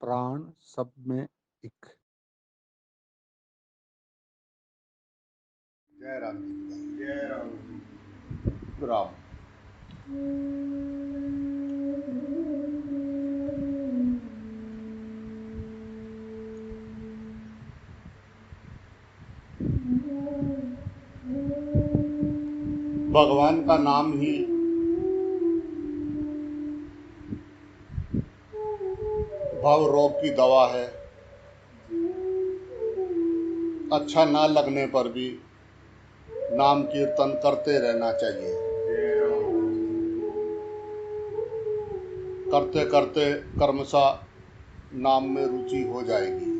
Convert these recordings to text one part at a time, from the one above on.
प्राण सब में एक। जय राम जी की जय राम जी राम। भगवान का नाम ही भव रोग की दवा है। अच्छा ना लगने पर भी नाम कीर्तन करते रहना चाहिए। करते करते कर्मशा नाम में रुचि हो जाएगी।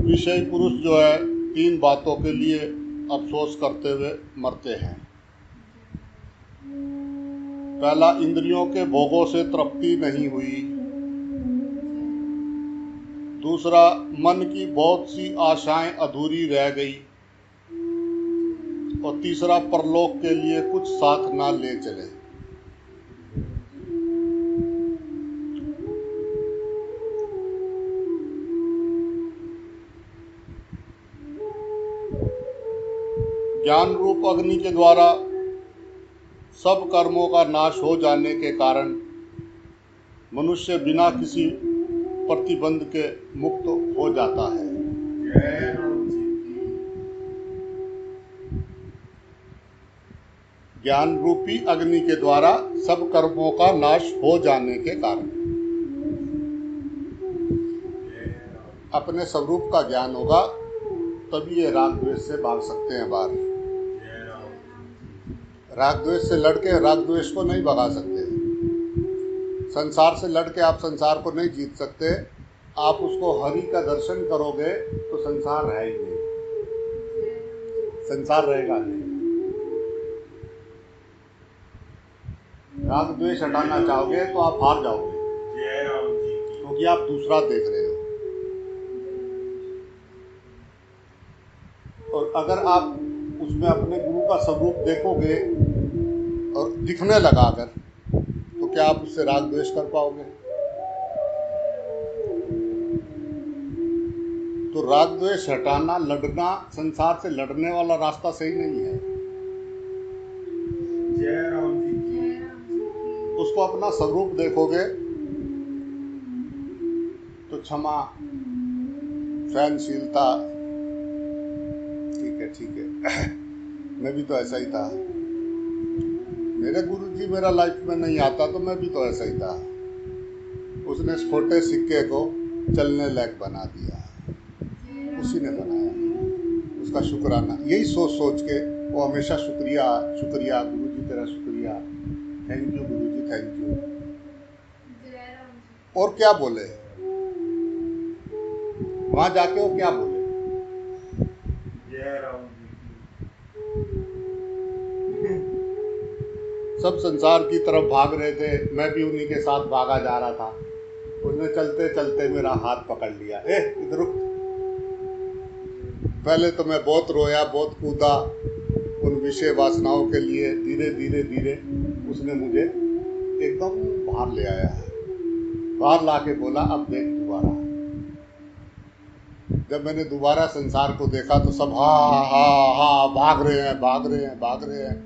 विषय पुरुष जो है 3 बातों के लिए अफसोस करते हुए मरते हैं। पहला, इंद्रियों के भोगों से तृप्ति नहीं हुई। दूसरा, मन की बहुत सी आशाएं अधूरी रह गई। और तीसरा, परलोक के लिए कुछ साथ ना ले चले। ज्ञान रूप अग्नि के द्वारा सब कर्मों का नाश हो जाने के कारण मनुष्य बिना किसी प्रतिबंध के मुक्त हो जाता है। ज्ञान रूपी अग्नि के द्वारा सब कर्मों का नाश हो जाने के कारण अपने स्वरूप का ज्ञान होगा, तभी ये राग द्वेष से भाग सकते हैं बाहर। राग द्वेष से लड़के राग द्वेष को नहीं भगा सकते। संसार से लड़के आप संसार को नहीं जीत सकते। आप उसको हरि का दर्शन करोगे तो संसार है ही नहीं, संसार रहेगा नहीं। राग द्वेष हटाना चाहोगे तो आप हार जाओगे, क्योंकि आप दूसरा देख रहे हो। और अगर आप उसमें अपने गुरु का स्वरूप देखोगे और दिखने लगा अगर, तो क्या आप उससे राग द्वेष कर पाओगे? तो राग द्वेष हटाना, लड़ना, संसार से लड़ने वाला रास्ता सही नहीं है। उसको अपना स्वरूप देखोगे तो क्षमा, सहनशीलता, ठीक है मैं भी तो ऐसा ही था। मेरे गुरुजी मेरा लाइफ में नहीं आता तो मैं भी तो ऐसा ही था। उसने इस खोटे सिक्के को चलने लायक बना दिया, उसी ने बनाया। उसका शुक्राना, यही सोच सोच के वो हमेशा शुक्रिया शुक्रिया गुरुजी तेरा शुक्रिया, thank you Guruji thank you. और क्या बोले वहां जाके, वो क्या बोले? सब संसार की तरफ भाग रहे थे, मैं भी उन्हीं के साथ भागा जा रहा था। उसने चलते चलते मेरा हाथ पकड़ लिया, इधर रुक। पहले तो मैं बहुत रोया, बहुत कूदा उन विषय वासनाओं के लिए। धीरे धीरे धीरे उसने मुझे एकदम बाहर ले आया। बाहर लाके बोला, अब देख दोबारा। जब मैंने दोबारा संसार को देखा तो सब हा हा हा भाग रहे हैं भाग रहे हैं भाग रहे हैं।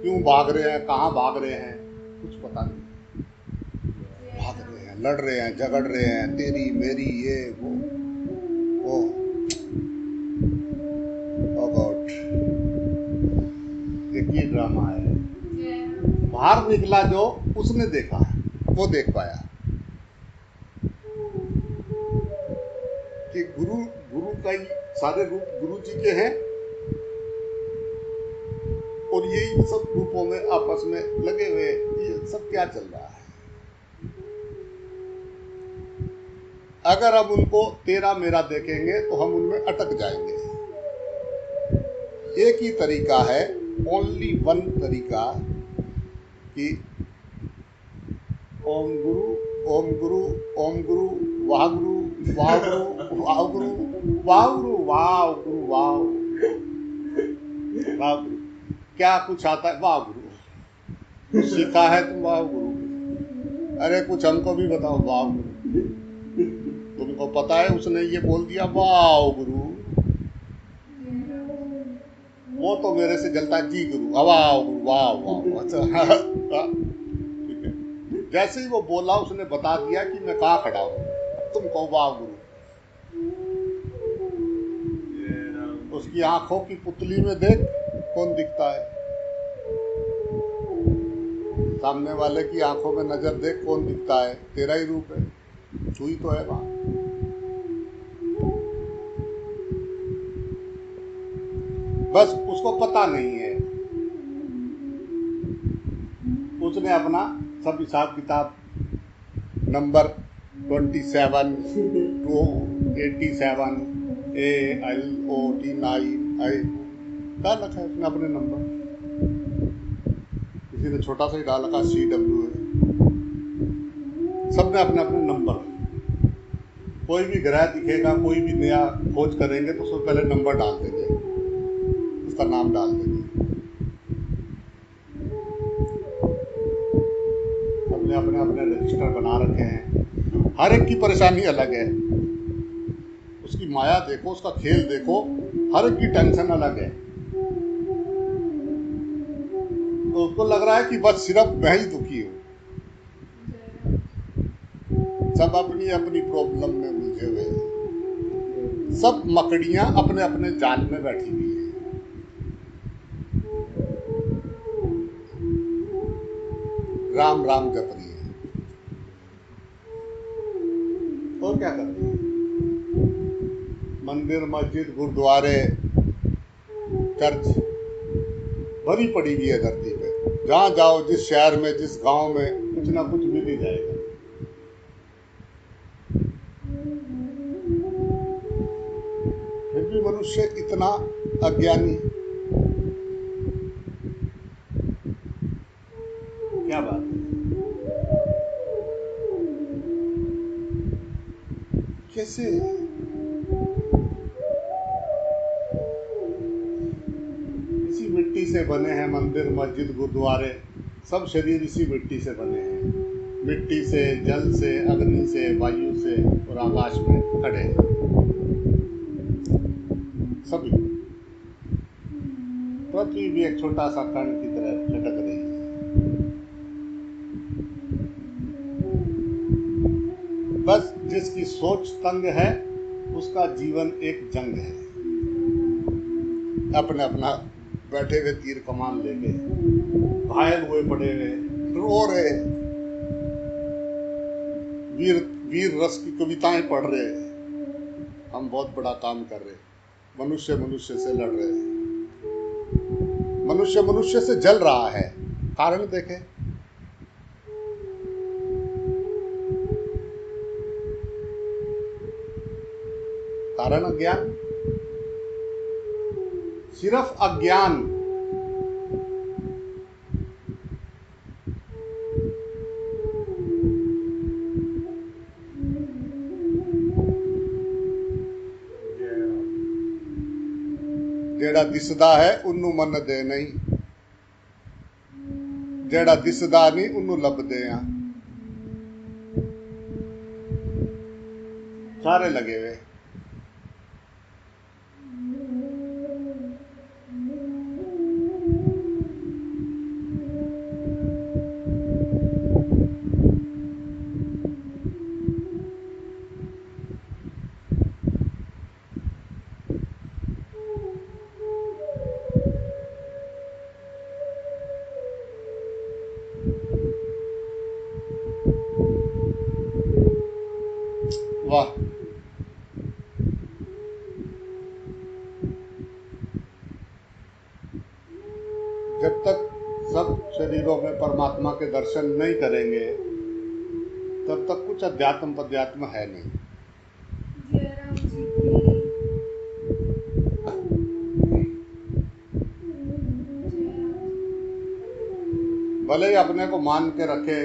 क्यों भाग रहे हैं, कहाँ भाग रहे हैं, कुछ पता नहीं। भाग रहे हैं, लड़ रहे हैं, झगड़ रहे हैं, तेरी मेरी ये वो गॉड, एक ही ड्रामा है। बाहर निकला जो उसने देखा, वो देख पाया कि गुरु का ही सारे रूप गुरु जी के हैं, और यही सब रूपों में आपस में लगे हुए, ये सब क्या चल रहा है? अगर हम उनको तेरा मेरा देखेंगे तो हम उनमें अटक जाएंगे। एक ही तरीका है, ओनली वन तरीका, कि ओम गुरु ओम गुरु ओम गुरु वाह गुरु वाह गुरु वाह गुरु वाह गुरु वाह गुरु वाह वाह गुरु। क्या कुछ आता है? वाह गुरु। कुछ सीखा है तुम? वाह गुरु। अरे कुछ हमको भी बताओ। वाह गुरु। तुमको पता है उसने ये बोल दिया, वाह गुरु। वो तो मेरे से जलता है, जी गुरु। वाह गुरु, वाह वाह। अच्छा ठीक है। जैसे ही वो बोला उसने बता दिया कि मैं कहाँ खड़ा हूँ, तुम कहो वाह गुरु। उसकी आंखों की पुतली में देख कौन दिखता है, सामने वाले की आंखों में नजर देख कौन दिखता है, तेरा ही रूप है, तू ही तो है वहां। बस उसको पता नहीं है, उसने अपना सब हिसाब किताब नंबर 27 टू 87 ALOT9 आई डाल रखा है उसने अपने नंबर। किसी ने छोटा सा ही डाल रखा CW है। सबने अपने अपने नंबर। कोई भी ग्रह दिखेगा, कोई भी नया खोज करेंगे तो सबसे पहले नंबर डाल देंगे, उसका नाम डाल देंगे। सबने अपने अपने रजिस्टर बना रखे हैं। हर एक की परेशानी अलग है, उसकी माया देखो, उसका खेल देखो, हर एक की टेंशन अलग है। तो उसको लग रहा है कि बस सिर्फ मैं ही दुखी हूं, सब अपनी अपनी प्रॉब्लम में उलझे हुए हैं, सब मकड़ियां अपने अपने जाल में बैठी हुई है। राम राम जप रही है, और क्या कर रही है? मंदिर मस्जिद गुरुद्वारे चर्च भरी पड़ी हुई है धरती पे। जहां जाओ, जिस शहर में, जिस गांव में, कुछ ना कुछ मिल ही जाएगा। फिर भी मनुष्य इतना अज्ञानी, क्या बात है। कैसे? इसी मिट्टी से बने हैं मंदिर मस्जिद गुरुद्वारे, सब शरीर इसी मिट्टी से बने हैं। मिट्टी से, जल से, अग्नि से, वायु से और आकाश में खड़े हैं सभी। पृथ्वी भी एक छोटा सा कण की तरह लटक रही है। बस जिसकी सोच तंग है उसका जीवन एक जंग है। अपने अपना बैठे हुए तीर कमान लेके, घायल हुए पड़े हुए, रो रहे, वीर वीर रस की कविताएं पढ़ रहे। हम बहुत बड़ा काम कर रहे, मनुष्य मनुष्य से लड़ रहे, मनुष्य मनुष्य से जल रहा है। कारण देखे, कारण अज्ञान, सिर्फ अज्ञान। जेड़ा दिसदा है उन्नू मन दे नहीं, जेड़ा दिसदा नहीं उन्नू लभदे आ। सारे लगे हुए। वाह, जब तक सब शरीरों में परमात्मा के दर्शन नहीं करेंगे तब तक कुछ अध्यात्म पध्यात्म है नहीं। भले ही अपने को मान के रखे,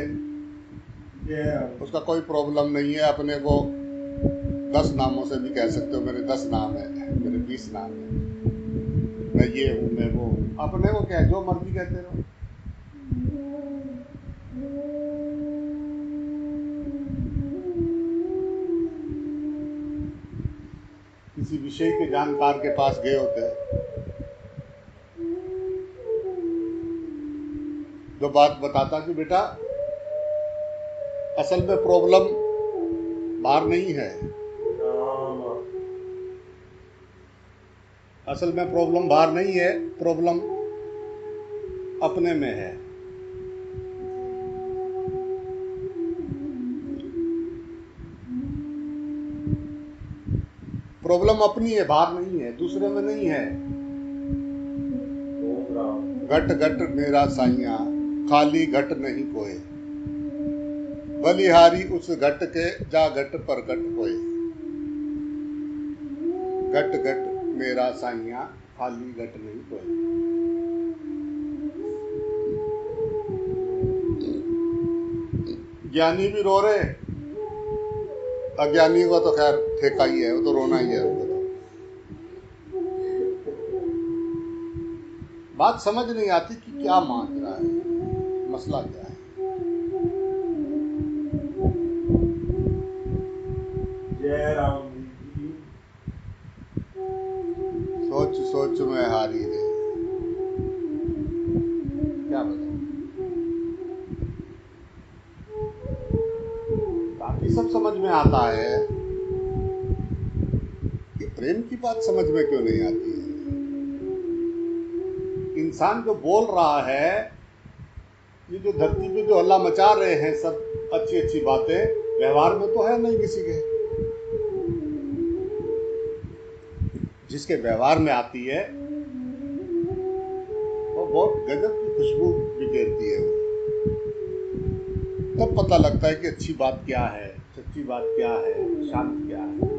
उसका कोई प्रॉब्लम नहीं है। अपने को 10 नामों से भी कह सकते हो, मेरे 10 नाम है, मेरे 20 नाम है, मैं ये हूँ, मैं वो हूँ। अपने को क्या, जो मर्जी कहते रहो। विषय के जानकार के पास गए होते, जो बात बताता कि बेटा असल में प्रॉब्लम बाहर नहीं है, असल में प्रॉब्लम बाहर नहीं है, प्रॉब्लम अपने में है। प्रॉब्लम अपनी है, बाहर नहीं है, दूसरे में नहीं है। घट घट मेरा साइया खाली घट नहीं कोई, बलिहारी उस घट के जा घट पर घट होए। घट घट मेरा साइया खाली घट नहीं कोई। ज्ञानी भी रो रहे, अज्ञानी को तो खैर ठेका ही है, वो तो रोना ही है उनको तो। बात समझ नहीं आती कि क्या मांग रहा है, मसला क्या है। जय राम जी। सोच सोच में हारी रे, क्या बताऊं। बाकी सब समझ में आता है, ये प्रेम की बात समझ में क्यों नहीं आती है। इंसान जो बोल रहा है, ये जो धरती पे जो हल्ला मचा रहे हैं सब अच्छी अच्छी बातें, व्यवहार में तो है नहीं किसी के। जिसके व्यवहार में आती है वो बहुत गजब की खुशबू बिखेरती है। वो तब पता लगता है कि अच्छी बात क्या है, सच्ची बात क्या है, शांत क्या है।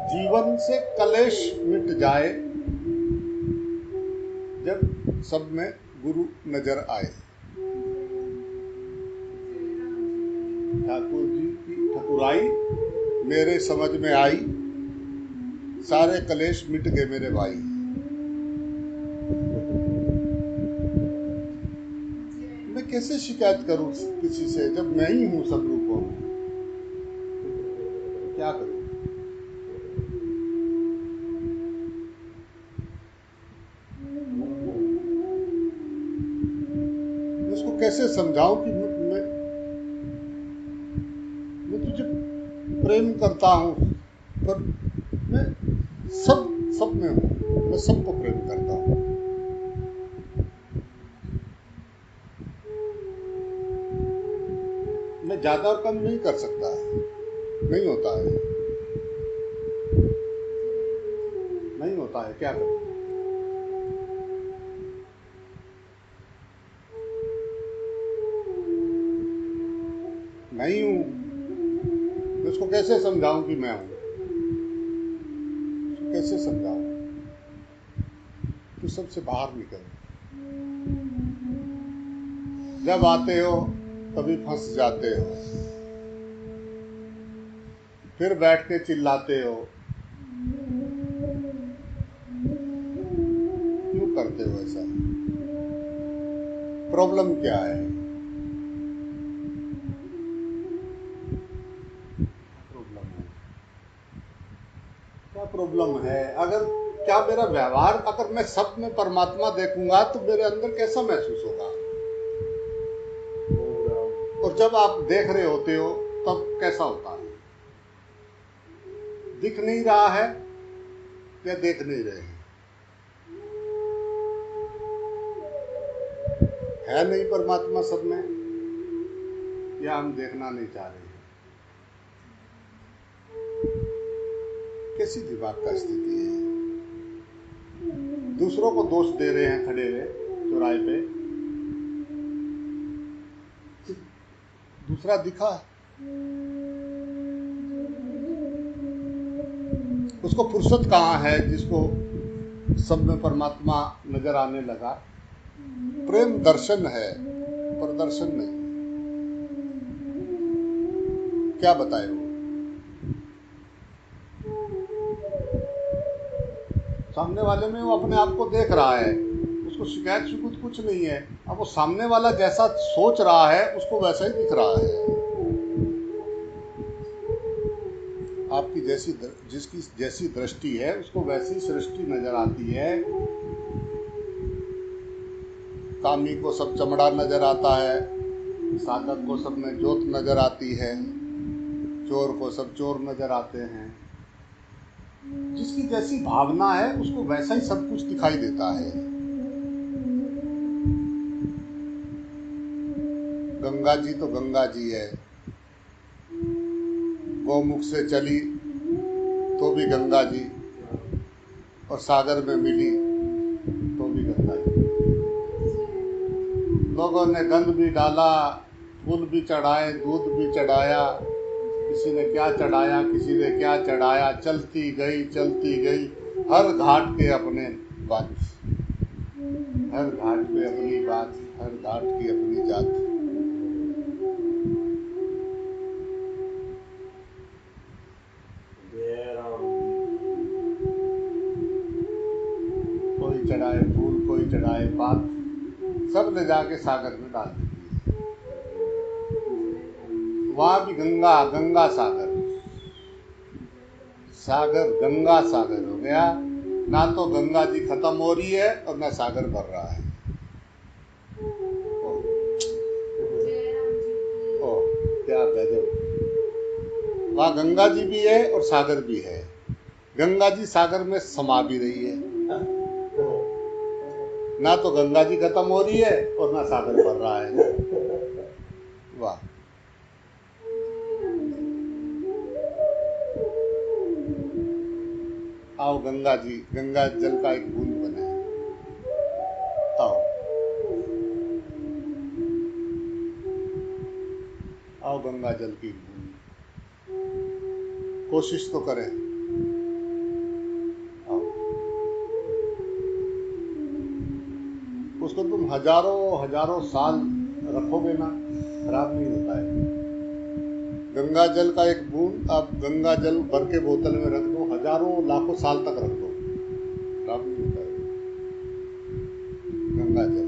जीवन से कलेश मिट जाए जब सब में गुरु नजर आए। ठाकुर जी की ठकुराई मेरे समझ में आई, सारे कलेश मिट गए मेरे भाई। मैं कैसे शिकायत करूं किसी से जब मैं ही हूं सब रूपों में, क्या करूं। मैं उसको कैसे समझाऊं कि मैं तुझे प्रेम करता हूं, पर मैं सब में हूं, मैं सबको प्रेम करता हूं। मैं ज्यादा और कम नहीं कर सकता, नहीं होता है, नहीं होता है, क्या करूं। नहीं हूं, मैं उसको कैसे समझाऊं कि मैं हूं, कैसे समझाऊं। तू सबसे बाहर निकल, जब आते हो तभी फंस जाते हो, फिर बैठ के चिल्लाते हो। क्यों करते हो ऐसा, प्रॉब्लम क्या है। प्रॉब्लम है, क्या प्रॉब्लम है। अगर क्या मेरा व्यवहार, अगर मैं सब में परमात्मा देखूंगा तो मेरे अंदर कैसा महसूस होगा, और जब आप देख रहे होते हो तब कैसा होता है। दिख नहीं रहा है या देख नहीं रहे हैं, है नहीं परमात्मा सब में, या हम देखना नहीं चाह रहे हैं। कैसी दिमाग का स्थिति है। दूसरों को दोष दे रहे हैं खड़े हुए चौराहे पे, दूसरा दिखा, उसको फुर्सत कहाँ है जिसको सब में परमात्मा नजर आने लगा। प्रेम दर्शन है, प्रदर्शन नहीं। क्या बताए वो, सामने वाले में वो अपने आप को देख रहा है, उसको शिकायत शुकुत कुछ नहीं है। अब वो सामने वाला जैसा सोच रहा है उसको वैसा ही दिख रहा है। आपकी जिसकी जैसी दृष्टि है उसको वैसी सृष्टि नजर आती है। कामी को सब चमड़ा नजर आता है, साधक को सब में ज्योत नजर आती है, चोर को सब चोर नजर आते हैं। जिसकी जैसी भावना है उसको वैसा ही सब कुछ दिखाई देता है। गंगा जी तो गंगा जी है, गौमुख से चली तो भी गंगा जी, और सागर में मिली तो भी गंगा जी। लोगों ने गंध भी डाला, फूल भी चढ़ाए, दूध भी चढ़ाया, किसी ने क्या चढ़ाया, किसी ने क्या चढ़ाया, चलती गई, हर घाट के अपने बात, हर घाट पे अपनी बात, हर घाट की अपनी जात। कोई चढ़ाए फूल, कोई चढ़ाए बात, सब ले जाके सागर में डाल देती है। वहां भी गंगा सागर, सागर गंगा सागर हो गया। ना तो गंगा जी खत्म हो रही है और ना सागर भर रहा है। ओ क्या गजब। वहां गंगा जी भी है और सागर भी है। गंगा जी सागर में समा भी रही है। ना तो गंगा जी खत्म हो रही है और ना सागर भर रहा है। वाह। आओ गंगा जी, गंगा जल का एक बूंद बने। आओ आओ गंगा जल की बूंद, कोशिश तो करें। आओ, उसको तुम हजारों साल रखोगे ना, खराब नहीं होता है। गंगा जल का एक बूंद आप गंगा जल भर के बोतल में रख दो, हजारों लाखों साल तक रख दो, खराब नहीं होता है। गंगा जल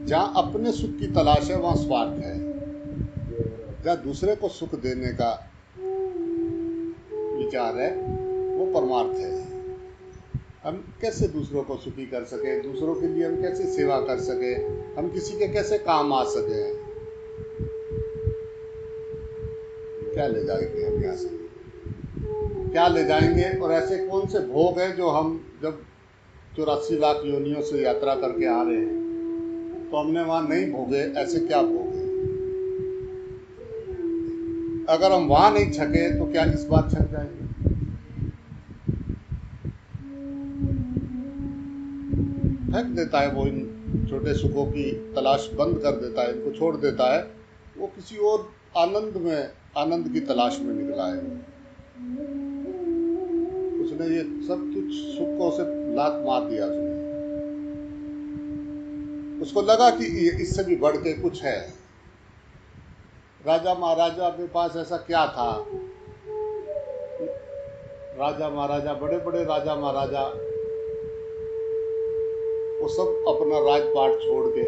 जहाँ अपने सुख की तलाश है वहाँ स्वार्थ है, जहाँ दूसरे को सुख देने का विचार है वो परमार्थ है। हम कैसे दूसरों को सुखी कर सके, दूसरों के लिए हम कैसे सेवा कर सके, हम किसी के कैसे काम आ सके, क्या ले जाएंगे हम यहाँ से, क्या ले जाएंगे। और ऐसे कौन से भोग हैं जो हम जब 84 लाख योनियों से यात्रा करके आ रहे हैं तो हमने वहां नहीं भोगे। ऐसे क्या भोग है? अगर हम वहां नहीं छके तो क्या इस बार छक जाएंगे? फेंक देता है वो, इन छोटे सुखों की तलाश बंद कर देता है, इनको छोड़ देता है। वो किसी और आनंद की तलाश में निकला है। उसने ये सब कुछ सुखों से लात मार दिया। उसको लगा कि इससे भी बढ़ के कुछ है। राजा महाराजा के पास ऐसा क्या था? राजा महाराजा, बड़े बड़े राजा महाराजा, वो सब अपना राजपाट छोड़ के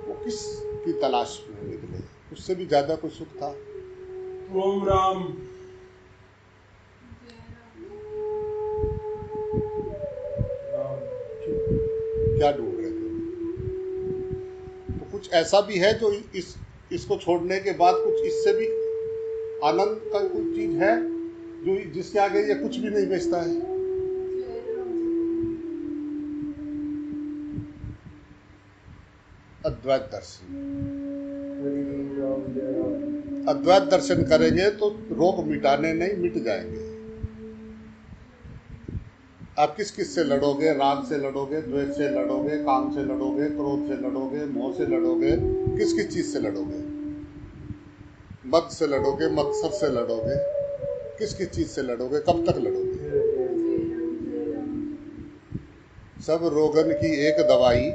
वो किस की तलाश में निकले? उससे भी ज्यादा कुछ सुख था? ओम राम। क्या ढूंढ रहे थे? तो कुछ ऐसा भी है जो इसको छोड़ने के बाद कुछ इससे भी आनंद का कोई चीज है जो जिसके आगे ये कुछ भी नहीं बेचता है। अद्वैत दर्शन, अद्वैत दर्शन करेंगे तो रोग मिटाने नहीं, मिट जाएंगे। आप किस किस से लड़ोगे? राग से लड़ोगे, द्वेष से लड़ोगे, काम से लड़ोगे, क्रोध से लड़ोगे, मोह से लड़ोगे, किस किस चीज से लड़ोगे? मद से लड़ोगे, मकसद से लड़ोगे, किस किस चीज से लड़ोगे? कब तक लड़ोगे? सब रोगन की एक दवाई,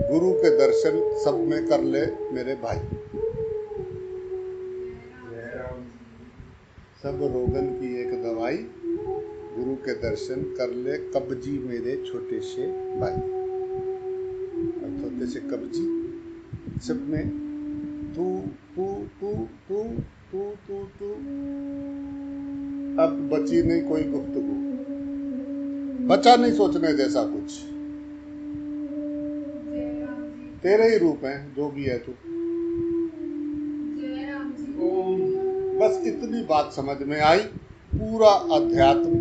गुरु के दर्शन सब में कर ले मेरे भाई। सब रोगन की एक दवाई, गुरु के दर्शन कर ले कब्जी मेरे छोटे से भाई। और छोटे से कब्जी सब में तू तू तू तू तू तू तू, अब बची नहीं कोई गुफ्तगू, बचा नहीं सोचने जैसा कुछ। तेरे ही रूप है जो भी है तू। ओम बस इतनी बात समझ में आई, पूरा अध्यात्म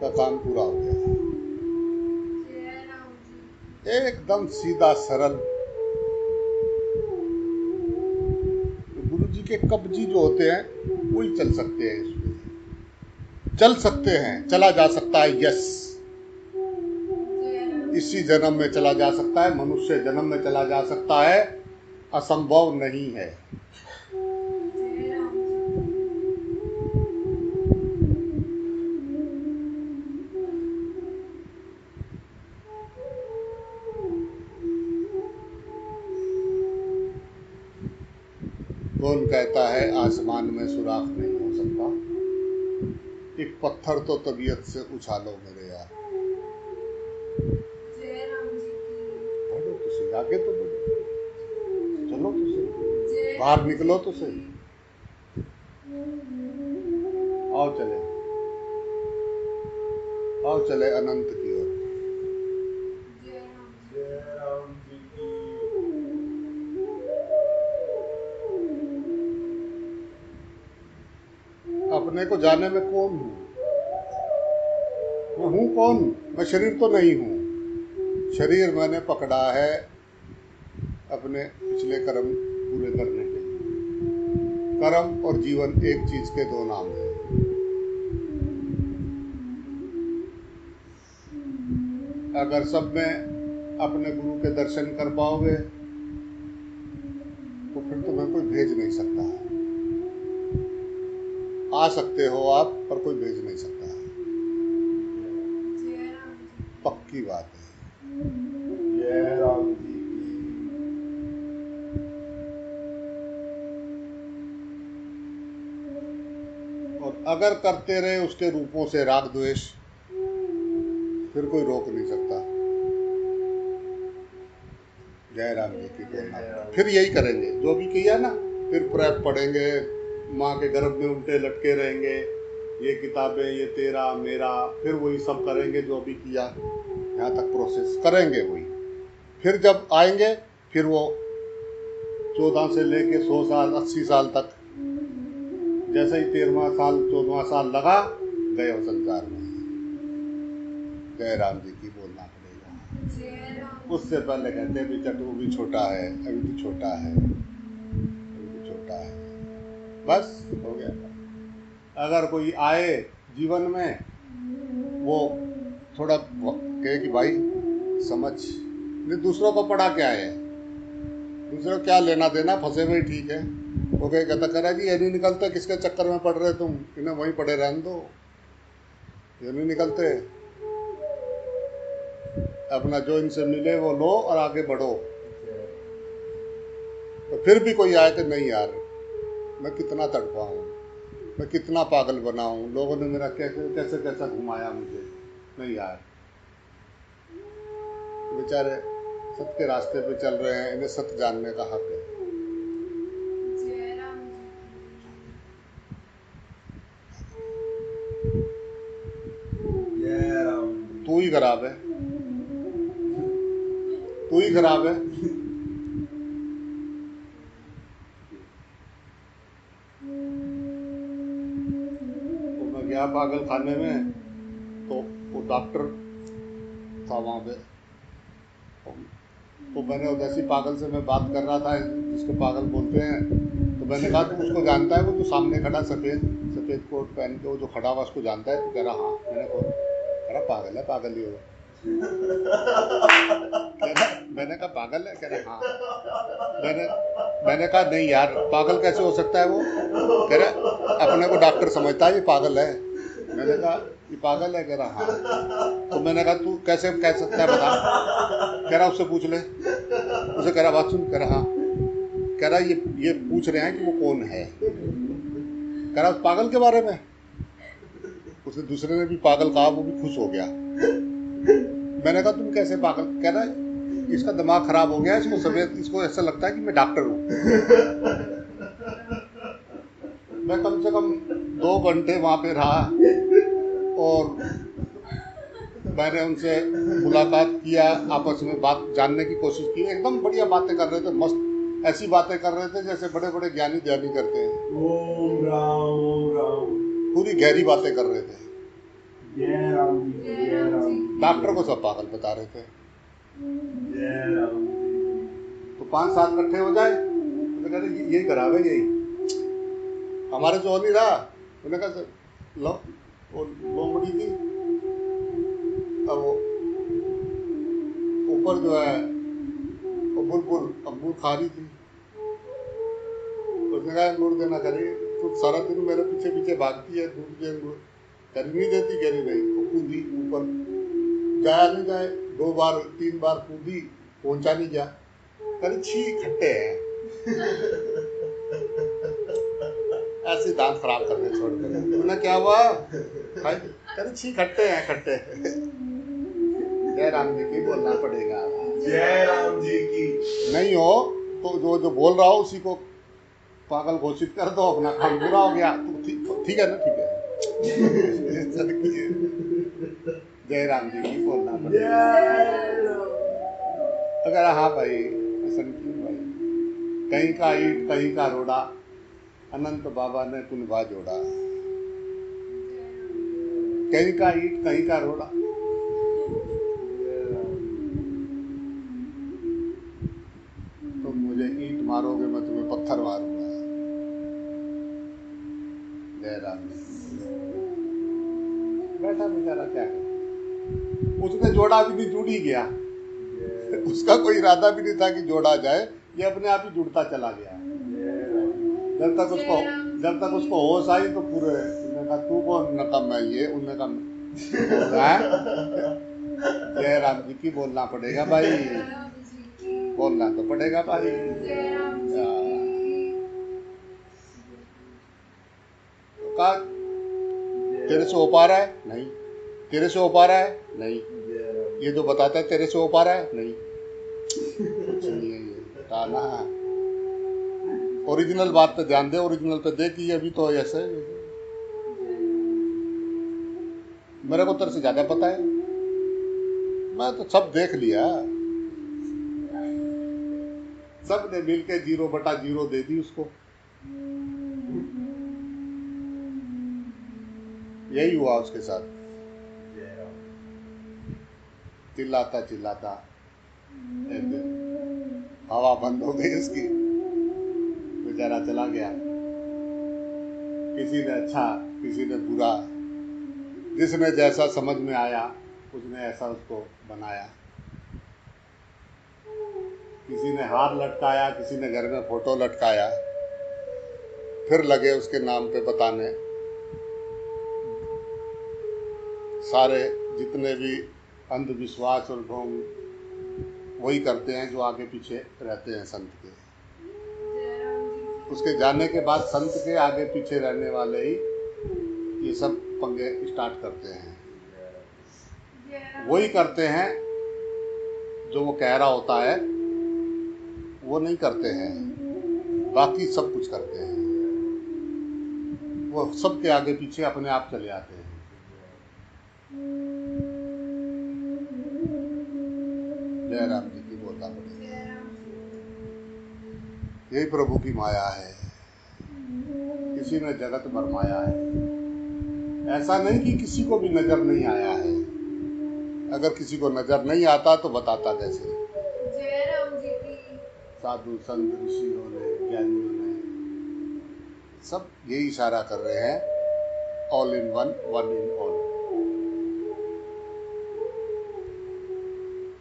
का काम पूरा हो गया। एकदम सीधा सरल। गुरु जी के कब्जी जो होते हैं वही चल सकते हैं, इसमें चल सकते हैं, चला जा सकता है। यस, इसी जन्म में चला जा सकता है, मनुष्य जन्म में चला जा सकता है, असंभव नहीं है। कौन कहता है आसमान में सुराख नहीं हो सकता? एक पत्थर तो तबीयत से उछालो मेरे यार। बढ़ो तो सही, आगे तो बढ़ो, चलो तो सही, बाहर निकलो तो सही। आओ चले अनंत की ओर। जय राम जी की। अपने को जाने में कौन हूँ? मैं हूँ कौन? मैं शरीर तो नहीं हूँ। शरीर मैंने पकड़ा है अपने पिछले कर्म पूरे करने के लिए। कर्म और जीवन एक चीज के दो नाम हैं। अगर सब में अपने गुरु के दर्शन कर पाओगे तो फिर तुम्हें कोई भेज नहीं सकता। आ सकते हो आप, पर कोई भेज नहीं सकता। पक्की बात है। जय राम जी की। और अगर करते रहे उसके रूपों से राग द्वेष, फिर कोई रोक नहीं सकता। जय राम जी की बोलना। फिर यही करेंगे जो भी किया ना, फिर प्रेप पढ़ेंगे, माँ के गर्भ में उल्टे लटके रहेंगे, ये किताबें ये तेरा मेरा, फिर वही सब करेंगे जो अभी किया, यहाँ तक प्रोसेस करेंगे वही। फिर जब आएंगे, फिर वो 14 से लेके 100 साल 80 साल तक, जैसे ही 13वां साल 14वां साल लगा, गए हो संसार में। जय राम जी की बोलना पड़ेगा। उससे पहले कहते हैं भी चटू भी छोटा है, अभी तो छोटा है, अभी तो छोटा है। बस हो गया। अगर कोई आए जीवन में, वो थोड़ा कहे कि भाई समझ, नहीं दूसरों को पढ़ा क्या है, दूसरों को क्या लेना देना, फंसे हुए ठीक है। वो कहता करा जी ये नहीं निकलते, किसके चक्कर में पढ़ रहे तुम, इन्हें वहीं पढ़े रहने दो, ये नहीं निकलते। अपना जो इनसे मिले वो लो और आगे बढ़ो। तो फिर भी कोई आए कि नहीं यार, मैं कितना तड़पाऊँ, मैं कितना पागल बनाऊँ, लोगों ने मेरा कैसे कैसा घुमाया मुझे, नहीं यार, बेचारे सत्य के रास्ते पे चल रहे हैं, इन्हें सत्य जानने का हक है। जय राम जी। तू ही खराब है, तू ही खराब है। तो मैं गया पागल खाने में, तो वो डॉक्टर था वहाँ पे, तो मैंने जैसी पागल से मैं बात कर रहा था, जिसको पागल बोलते हैं, तो मैंने कहा तू उसको जानता है, वो जो सामने खड़ा सफ़ेद कोट पहन के वो जो खड़ा हुआ उसको जानता है? तो कह रहा हाँ। मैंने कौन? कह रहा पागल है, पागल ही हो। मैंने कहा पागल है? कह रहा हाँ। मैंने कहा नहीं यार, पागल कैसे हो सकता है वो? कह रहा अपने को डॉक्टर समझता है, ये पागल है। मैंने कहा ये पागल है? कह रहा हाँ। तो मैंने कहा तू कैसे कह सकता है बता? कह रहा उससे पूछ ले। उसे कह रहा बात सुन। कह रहा हाँ। कह रहा ये पूछ रहे हैं कि वो कौन है। कह रहा उस पागल के बारे में। उसने दूसरे ने भी पागल कहा, वो भी खुश हो गया। मैंने कहा तुम कैसे पागल? कह रहा है इसका दिमाग खराब हो गया, इसको सवेरे इसको ऐसा लगता है कि मैं डॉक्टर हूँ। मैं कम से कम 2 घंटे वहां पे रहा और मैंने उनसे मुलाकात किया, आपस में बात जानने की कोशिश की। एकदम बढ़िया बातें कर रहे थे, मस्त ऐसी बातें कर रहे थे जैसे बड़े बड़े ज्ञानी ध्यानी करते हैं। ओम राम पूरी गहरी बातें कर रहे थे। जय राम जी की, जय राम जी की, डॉक्टर को सब पागल बता रहे थे। जय राम जी तो 5-7 इकट्ठे हो जाए तो कह रहे यही करावे, यही हमारे जो हो नहीं रहा। उन्होंने कहा लो वो लोमड़ी थी, अब वो ऊपर जो है वो बुलबुल अंगूर खा रही थी। उसने कहा अंगूर देना, करी तो सारा दिन मेरे पीछे पीछे भागती है, दूध के अंगूर करी नहीं देती। करी नहीं, वो कूदी ऊपर, जाया नहीं जाए, 2 बार 3 बार कूदी, पहुंचा नहीं जा। करी छी खट्टे हैं। ऐसे दांत खराब करने छोड़ कर उन्हें क्या हुआ? करी छी खट्टे हैं, खट्टे। जय राम जी की बोलना पड़ेगा। जय राम जी की। नहीं हो तो जो बोल रहा हो उसी को पागल घोषित कर दो, अपना काम पूरा हो गया। तो ठीक है ना, ठीक है। जय राम जी की बोलना पड़ेगा। अगर हाँ भाई, ऐसा नहीं भाई, कहीं का ईट कहीं का रोड़ा, अनंत बाबा ने कुनबा जोड़ा। कहीं का ईट कहीं का रोड़ा। तुम मुझे ईट मारोगे, मैं तुम्हें पत्थर मारूंगा। जय राम जी। बैठा बेचारा क्या करे, उसने जोड़ा भी नहीं, जुड़ ही गया। उसका कोई इरादा भी नहीं था कि जोड़ा जाए, ये अपने आप ही जुड़ता चला गया। जब तक उसको होश आई तो पूरे उन्होंने कहा तू कौन? उन्होंने कहा मैं ये। उन्होंने कहा जय राम जी की बोलना पड़ेगा भाई, बोलना तो पड़ेगा भाई। तो कहा तेरे से हो पा रहा है? नहीं। तेरे से हो पा रहा है? नहीं। ये जो बताता है तेरे से हो पा रहा है? नहीं, कुछ नहीं है ये ताना। ओरिजिनल बात पे ध्यान दे, ओरिजिनल पे दे कि ये अभी तो ऐसे मेरे को तेरे से ज्यादा पता है, मैं तो सब देख लिया। सब ने मिलके 0/0 दे दी उसको। यही हुआ उसके साथ। चिल्लाता चिल्लाता एक दिन हवा बंद हो गई उसकी, बेचारा चला गया। किसी ने अच्छा, किसी ने बुरा, जिसने जैसा समझ में आया उसने ऐसा उसको बनाया। किसी ने हार लटकाया, किसी ने घर में फोटो लटकाया, फिर लगे उसके नाम पे बताने। सारे जितने भी अंधविश्वास और ढोंग वही करते हैं जो आगे पीछे रहते हैं संत के। उसके जाने के बाद संत के आगे पीछे रहने वाले ही ये सब पंगे स्टार्ट करते हैं। वही करते हैं जो वो कह रहा होता है, वो नहीं करते हैं, बाकी सब कुछ करते हैं। वो सबके आगे पीछे अपने आप चले आते हैं। जय राम जी की बोलना पड़ेगा। यही प्रभु की माया है, किसी ने जगत भरमाया है। ऐसा नहीं कि किसी को भी नजर नहीं आया है। अगर किसी को नजर नहीं आता तो बताता कैसे? साधु संत ऋषियों ने, ज्ञानियों ने सब यही इशारा कर रहे हैं, all in one, one in all.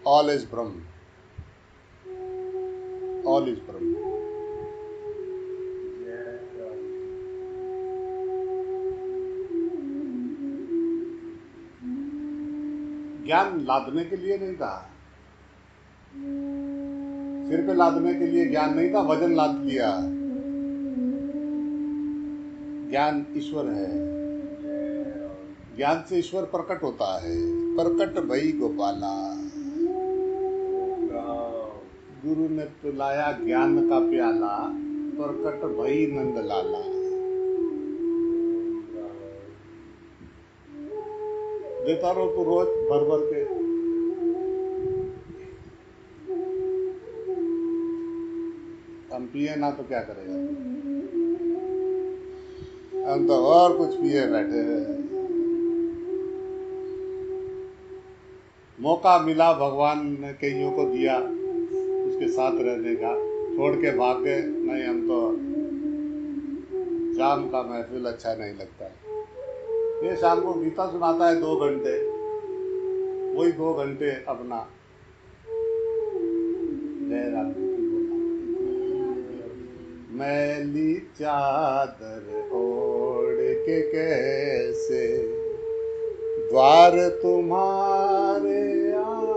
All is Brahma, all is ब्रह्म। ज्ञान लादने के लिए नहीं था, सिर पे लादने के लिए ज्ञान नहीं था, वजन लाद दिया। ज्ञान ईश्वर है, ज्ञान से ईश्वर प्रकट होता है। प्रकट भई गोपाला, गुरु ने पिलाया ज्ञान का प्याला, प्रकट भई नंद लाला। देता रहो तो रोज भर भर के। हम पिए ना तो क्या करेगा? हम तो और कुछ पिए बैठे हैं। मौका मिला भगवान ने कईयों को दिया उसके साथ रहने का, छोड़ के भाग गए। नहीं, हम तो शाम का महफिल अच्छा नहीं लगता। ये शाम को गीता सुनाता है 2 घंटे, वही 2 घंटे अपना जय राम जी की बोलना। मैली चादर ओढ़ के कैसे द्वार तुम्हारे आऊं,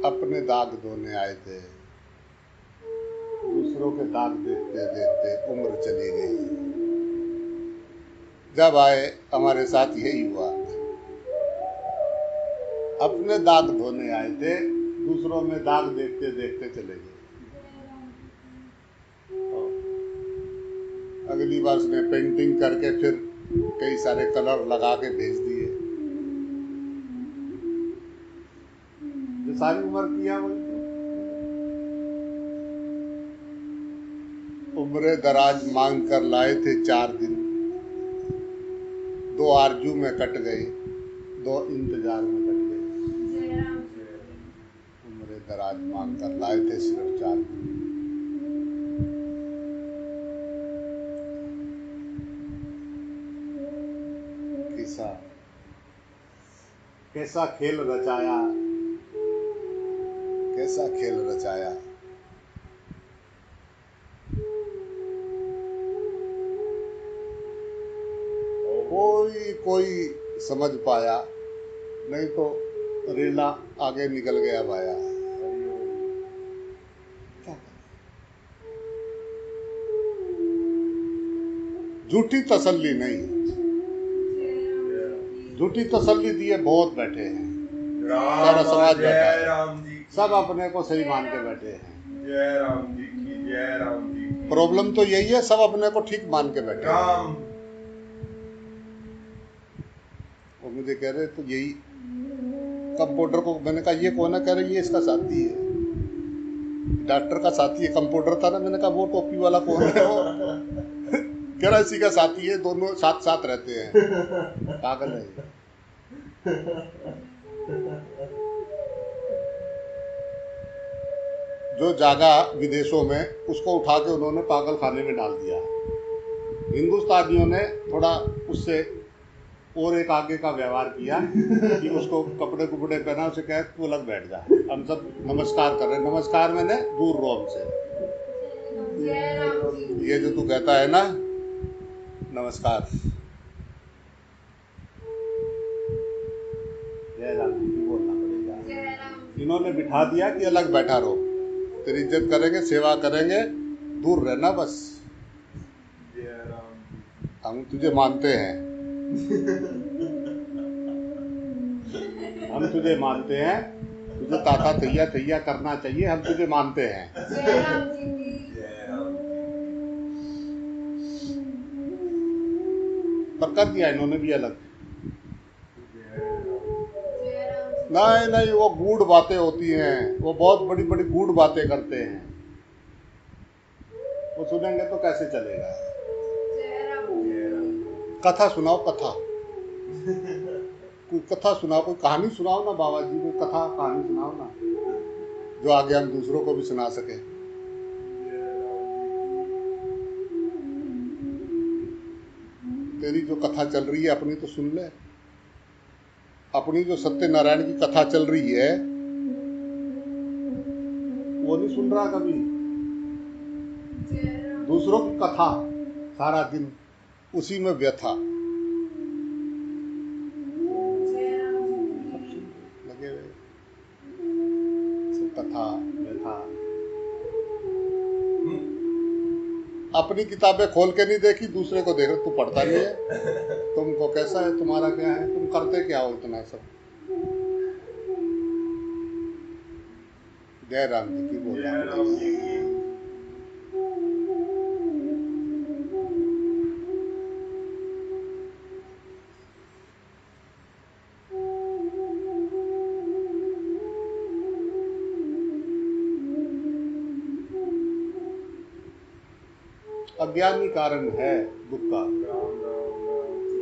अपने दाग धोने आए थे, दूसरों के दाग देखते देखते उम्र चली गई। जब आए हमारे साथ यही हुआ, अपने दाग धोने आए थे, दूसरों में दाग देखते देखते चले गए। अगली बार उसने पेंटिंग करके फिर कई सारे कलर लगा के भेज दिए। जो सारी उम्र किया वही उम्र दराज मांग कर लाए थे 4 दिन, 2 आरजू में कट गए, 2 इंतजार में कट गए। उम्र दराज मांग कर लाए थे सिर्फ 4 दिन। किसा कैसा खेल रचाया, कैसा खेल रचाया। कोई समझ पाया, नहीं तो रेला आगे निकल गया भाया। झूठी तसल्ली नहीं, झूठी तसल्ली दिए बहुत बैठे हैं, सारा समाज बैठा है, सब अपने को सही मान के बैठे हैं। जय राम जी की, जय राम जी की। प्रॉब्लम तो यही है, सब अपने को ठीक मान के बैठे हैं। वो मुझे कह रहे तो यही कंपाउंडर को मैंने कहा ये कौन है? कह रहे ये इसका साथी है, डॉक्टर का साथी है। कंपाउंडर था ना, मैंने कहा वो टोपी वाला कौन है? वो कह रहा इसी का साथी है, दोनों साथ साथ रहते हैं। पागल है। जो जागा विदेशों में, उसको उठा के उन्होंने पागल खाने में डाल दिया। हिंदुस्तानियों ने थोड़ा उससे और एक आगे का व्यवहार किया कि उसको कपड़े कुपड़े पहना, उसे कहे तू अलग बैठ जा। हम सब नमस्कार कर रहे हैं, नमस्कार मैंने दूर रहो हमसे। ये जो तू कहता है ना नमस्कार, जय राम जी की बोलना पड़ेगा। इन्होंने बिठा दिया कि अलग बैठा रहो, तेरी इज्जत करेंगे, सेवा करेंगे, दूर रहना बस। हम तुझे मानते हैं, हम तुझे मानते हैं, तुझे ताता थैया थैया करना चाहिए, हम तुझे मानते हैं। पर कर दिया इन्होंने भी अलग। नहीं नहीं, वो गूढ़ बातें होती हैं, वो बहुत बड़ी बड़ी गूढ़ बातें करते हैं, वो सुनेंगे तो कैसे चलेगा। कथा सुनाओ, कथा कोई कथा सुनाओ, कोई कहानी सुनाओ ना बाबा जी, कोई कथा कहानी सुनाओ ना, जो आगे हम दूसरों को भी सुना सके। तेरी जो कथा चल रही है अपनी तो सुन ले। अपनी जो सत्यनारायण की कथा चल रही है वो नहीं सुन रहा कभी। दूसरों की कथा सारा दिन उसी में व्यथा लगे हुए। अपनी किताबें खोल के नहीं देखी, दूसरे को देख, तू पढ़ता नहीं है, तुमको कैसा है, तुम्हारा क्या है, तुम करते क्या हो इतना सब। जय राम जी की बोलना जय राम जी पड़ेगा। की। अज्ञानी कारण है दुख का। राम राम राम जी।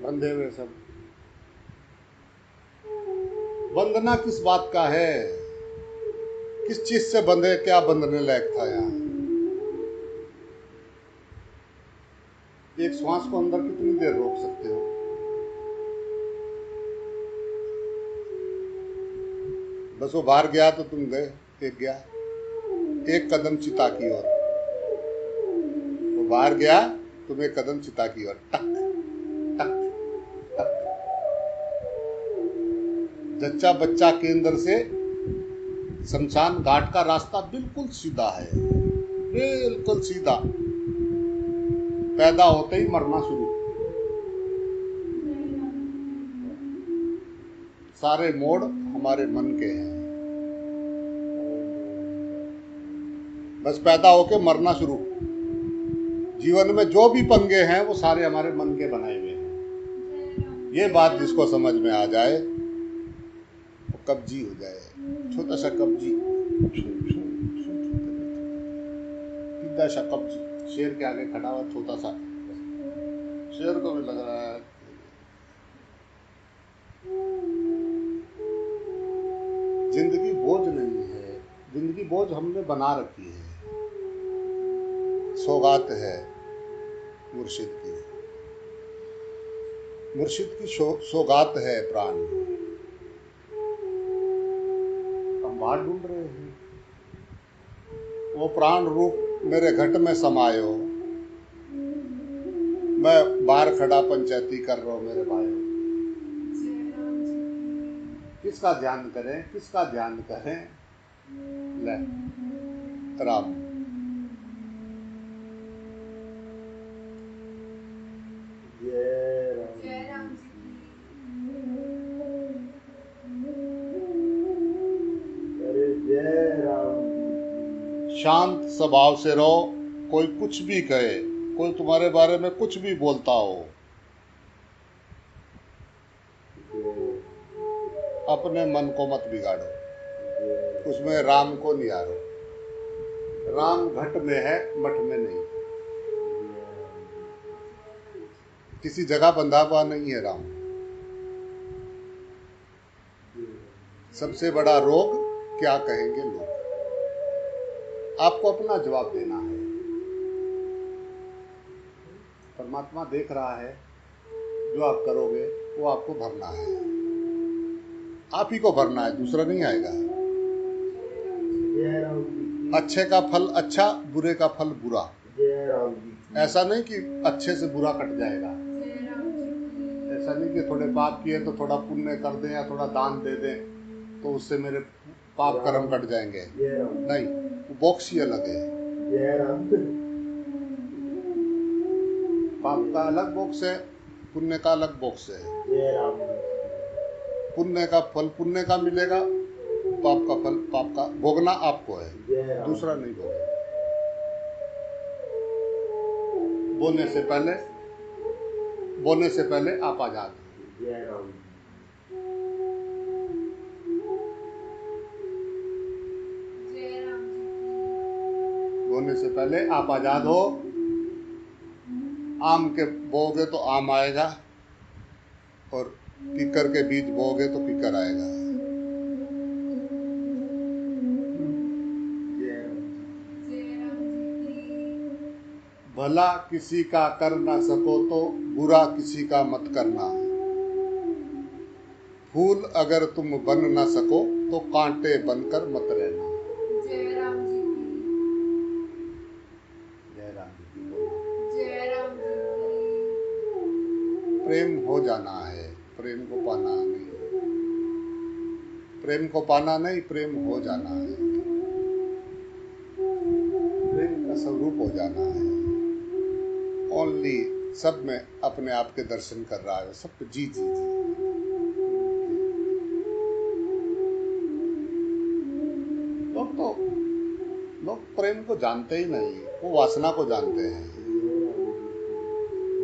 बंधे हुए सब। बंधना किस बात का है, किस चीज से बंधे, क्या बंधने लायक था यहाँ। एक श्वास को अंदर कितनी देर रोक सकते हो। बस वो बाहर गया तो तुम गए, एक गया, एक कदम चिता की ओर। वो बाहर गया, तुम एक कदम चिता की ओर, टक टक टक। जच्चा बच्चा केंद्र से शमशान घाट का रास्ता बिल्कुल सीधा है, बिल्कुल सीधा। पैदा होते ही मरना शुरू। सारे मोड़ हमारे मन के हैं। बस पैदा होके मरना शुरू। जीवन में जो भी पंगे हैं वो सारे हमारे मन के बनाए हुए हैं। ये बात जिसको समझ में आ जाए वो कब्जी हो जाए, छोटा सा कब्जी, सीधा सा कब्जी। शेर के आगे खड़ा हुआ छोटा सा, शेर को भी लग रहा है जिंदगी बोझ नहीं है, जिंदगी बोझ हमने बना रखी है। सौगात है मुर्शिद की, मुर्शिद की सौगात है प्राण। हम बाहर ढूंढ रहे हैं, वो प्राण रूप मेरे घट में समायो, मैं बाहर खड़ा पंचायती कर रहा हूँ मेरे भाइयों। किसका ध्यान करें, किसका ध्यान करें। ले राम। जय राम जी की। अरे जय राम जी की। शांत स्वभाव से रहो, कोई कुछ भी कहे, कोई तुम्हारे बारे में कुछ भी बोलता हो, अपने मन को मत बिगाड़ो, उसमें राम को निहारो। राम घट में है, मठ में नहीं। किसी जगह बंधा हुआ नहीं है राम। सबसे बड़ा रोग क्या कहेंगे लोग, आपको अपना जवाब देना है। परमात्मा देख रहा है, जो आप करोगे वो आपको भरना है, आप ही को भरना है, दूसरा नहीं आएगा। जय राम जी की। अच्छे का फल अच्छा, बुरे का फल बुरा। जय राम जी की। ऐसा नहीं कि अच्छे से बुरा कट जाएगा। ऐसा नहीं कि थोड़े पाप किए तो थोड़ा पुण्य कर दें या थोड़ा दान दे दें तो उससे मेरे पाप कर्म कट जाएंगे। जय राम। नहीं, वो बॉक्स ही अलग है। जय राम। पाप का अलग बॉक्स है, पुण्य का अलग बॉक्स है। जय राम जी की। पुण्य का फल पुण्य का मिलेगा, पाप का फल पाप का भोगना आपको है, जय राम। दूसरा नहीं भोगेगा। बोलने से पहले आप आजाद हैं। जय राम। बोलने से पहले आप आजाद हो। आम के बोओगे तो आम आएगा, और किकर के बीज बोओगे तो किकर आएगा। भला किसी का कर ना सको तो बुरा किसी का मत करना। फूल अगर तुम बन ना सको तो कांटे बनकर मत रहना। जय राम जी की। जय राम जी की बोलना। जय राम जी की। प्रेम हो जाना है, प्रेम को पाना नहीं। प्रेम को पाना नहीं, प्रेम हो जाना है, प्रेम का स्वरूप हो जाना है। ओनली सब में अपने आप के दर्शन कर रहा है, सब पे जी जी जी। लोग प्रेम को जानते ही नहीं, वो वासना को जानते हैं।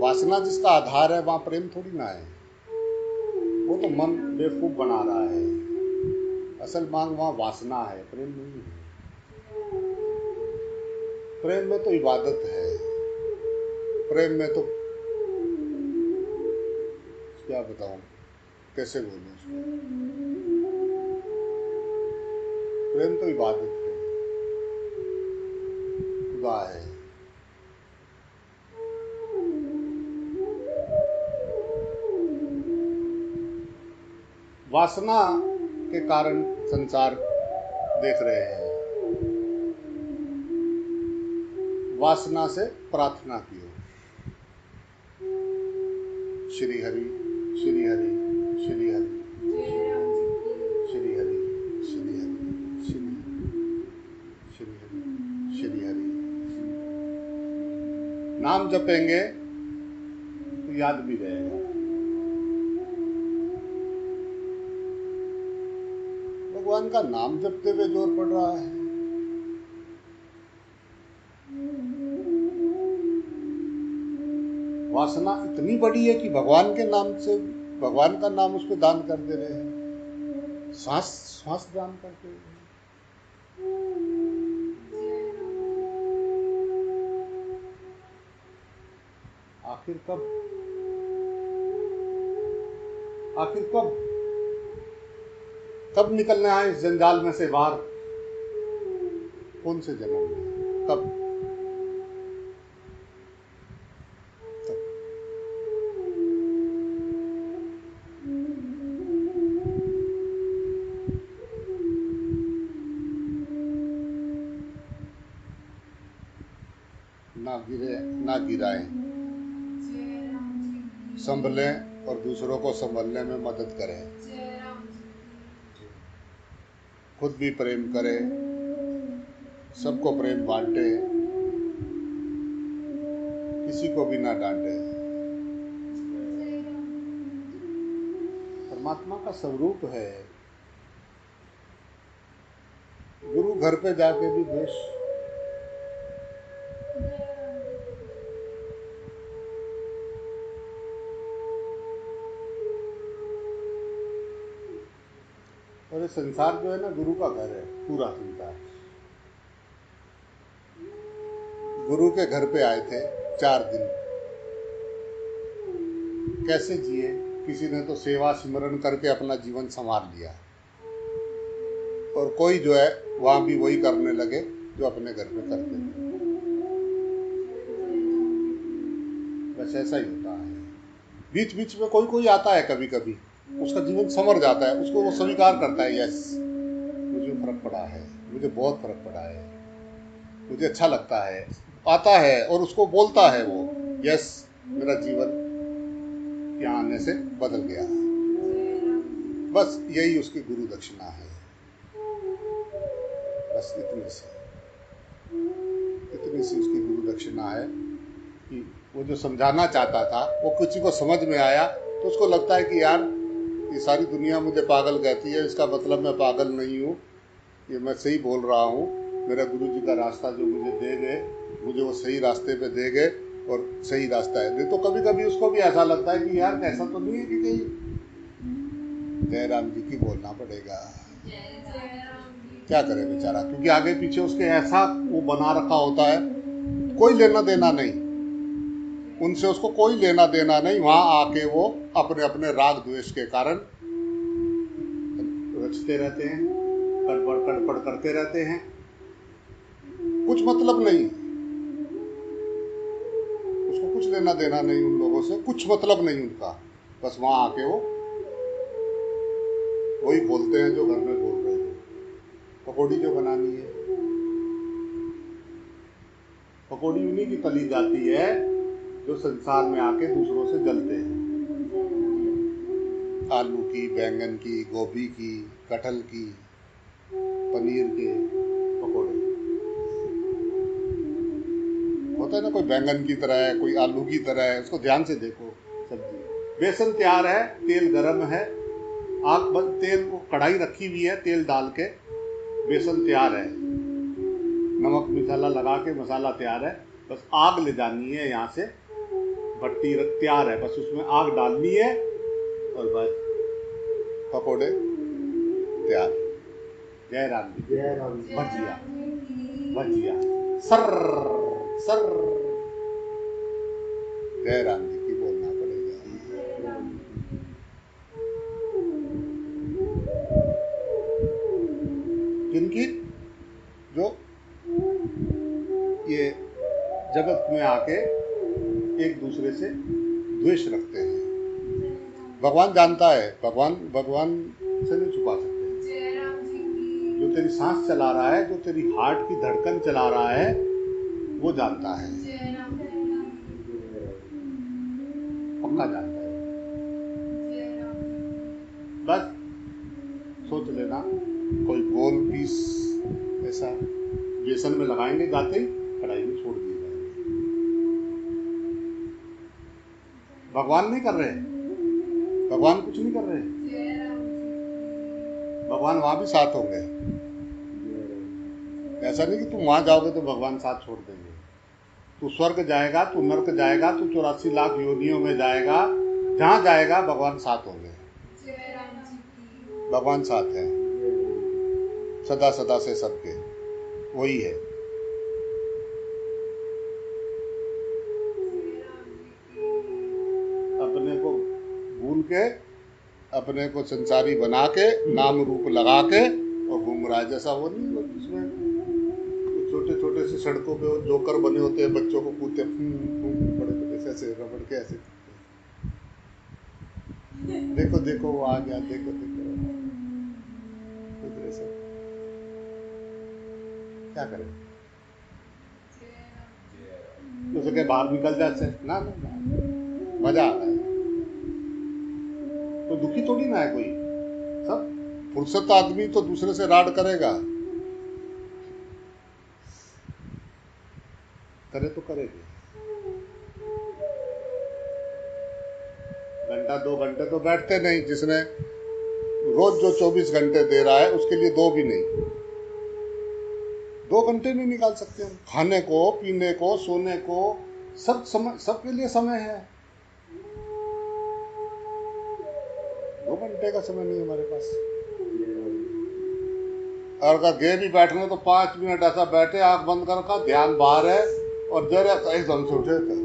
वासना जिसका आधार है वहां प्रेम थोड़ी ना है, वो तो मन बेवकूफ बना रहा है। असल मांग वहां वासना है, प्रेम नहीं है। प्रेम में तो इबादत है, प्रेम में तो क्या बताऊं, कैसे बोलूं उसको। प्रेम तो इबादत है, खुदा है। वासना के कारण संसार देख रहे हैं। वासना से प्रार्थना कियो, श्री हरि श्री हरि श्री हरि जय राम जी की श्री हरि श्री हरि श्री हरि श्री हरि श्री हरि। नाम जपेंगे तो याद भी रहेगा। भगवान का नाम जपते हुए जोर पड़ रहा है। वासना इतनी बड़ी है कि भगवान के नाम से, भगवान का नाम उसको दान कर दे रहे हैं, श्वास श्वास दान करते हुए। आखिर कब, आखिर कब कब निकलना है इस जंजाल में से बाहर? कौन से जन्म में, कब? ना गिरे ना गिराएं, जय राम जी की संभलें और दूसरों को संभलने में मदद करें। जय राम जी की खुद भी प्रेम करें, सबको प्रेम बांटे, किसी को भी ना डांटे। जय राम परमात्मा का स्वरूप है। गुरु घर पे जाके भी द्वेष, और ये संसार जो है ना गुरु का घर है, पूरा संसार। गुरु के घर पे आए थे 4 दिन, कैसे जिए? किसी ने तो सेवा सिमरन करके अपना जीवन संवार लिया, और कोई जो है वहां भी वही करने लगे जो अपने घर पे करते थे। बस ऐसा ही होता है। बीच बीच में कोई कोई आता है, कभी कभी उसका जीवन संवर जाता है, उसको वो स्वीकार करता है, यस मुझे फर्क पड़ा है, मुझे बहुत फर्क पड़ा है, मुझे अच्छा लगता है, आता है और उसको बोलता है वो, यस मेरा जीवन यहाँ आने से बदल गया। बस यही उसकी गुरु दक्षिणा है। बस इतनी सी उसकी गुरु दक्षिणा है कि वो जो समझाना चाहता था वो किसी को समझ में आया, तो उसको लगता है कि यार ये सारी दुनिया मुझे पागल कहती है, इसका मतलब मैं पागल नहीं हूँ, ये मैं सही बोल रहा हूँ। मेरा गुरु जी का रास्ता जो मुझे दे गए, मुझे वो सही रास्ते पे दे गए और सही रास्ता है। नहीं तो कभी कभी उसको भी ऐसा लगता है कि यार ऐसा तो नहीं है कि कहीं जय राम जी की बोलना पड़ेगा। क्या करे बेचारा, क्योंकि आगे पीछे उसके ऐसा वो बना रखा होता है, कोई लेना देना नहीं उनसे, उसको कोई लेना देना नहीं। वहां आके वो अपने अपने राग द्वेष के कारण रचते रहते हैं, कड़पड़ करते रहते हैं, कुछ मतलब नहीं, उसको कुछ लेना देना नहीं उन लोगों से, कुछ मतलब नहीं उनका। बस वहां आके वो वही बोलते हैं जो घर में बोल रहे थे। पकौड़ी जो बनानी है, पकौड़ी उन्हीं की तली जाती है जो संसार में आके दूसरों से जलते हैं। आलू की, बैंगन की, गोभी की, कटहल की, पनीर के पकौड़े। होता है ना, कोई बैंगन की तरह है, कोई आलू की तरह है, उसको ध्यान से देखो। सब्जी, बेसन तैयार है, तेल गरम है, आग बंद, तेल को कढ़ाई रखी हुई है, तेल डाल के बेसन तैयार है, नमक मसाला लगा के मसाला तैयार है, बस आग ले जानी है यहाँ से, भट्टी तैयार है, बस उसमें आग डालनी है और बस पकोड़े तैयार। जय राम जी। जय राम जी। भजिया, भजिया, सर सर। जय राम जी की बोलना पड़ेगा। किनकी? जो ये जगत में आके एक दूसरे से द्वेष रखते हैं। भगवान जानता है, भगवान से नहीं छुपा सकते। जो तेरी सांस चला रहा है, जो तेरी हार्ट की धड़कन चला रहा है, वो जानता है, पक्का जानता है। बस सोच लेना, कोई गोल पीस ऐसा बेसन में लगाएंगे, जाते ही कढ़ाई में छोड़ दिए जाएंगे। भगवान नहीं कर रहे, भगवान कुछ नहीं कर रहे, भगवान वहां भी साथ होंगे। ऐसा नहीं कि तुम वहां जाओगे तो भगवान साथ छोड़ देंगे। तू स्वर्ग जाएगा, तू नर्क जाएगा, तू 84 लाख योनियों में जाएगा, जहां जाएगा भगवान साथ होंगे। भगवान साथ है, सदा सदा से सबके, वही है। अपने को भूल के, अपने को संसारी बना के, नाम रूप लगा के और घूम रहा है। जैसा वो नहीं, वो जिसमें छोटे छोटे से सड़कों पे जोकर बने होते हैं, बच्चों को कूदते बड़े ऐसे रबड़ के ऐसे, देखो देखो वो आ गया, देखो देखो ऐसे। क्या करें, तो क्या बाहर निकल जाते ना, मजा आता है। तो दुखी थोड़ी ना है कोई, सब फुर्सत आदमी तो दूसरे से राड करेगा, करे तो करेगी। घंटा 2 घंटे तो बैठते नहीं, जिसने रोज जो 24 घंटे दे रहा है उसके लिए 2 भी नहीं, 2 घंटे नहीं निकाल सकते हम। खाने को, पीने को, सोने को, सब समय, सबके लिए समय है। 2 घंटे का समय नहीं हमारे पास। और अगर गे भी बैठने तो 5 मिनट ऐसा बैठे, आंख बंद कर रखा, ध्यान बाहर है, और जरा एकदम से उठे तो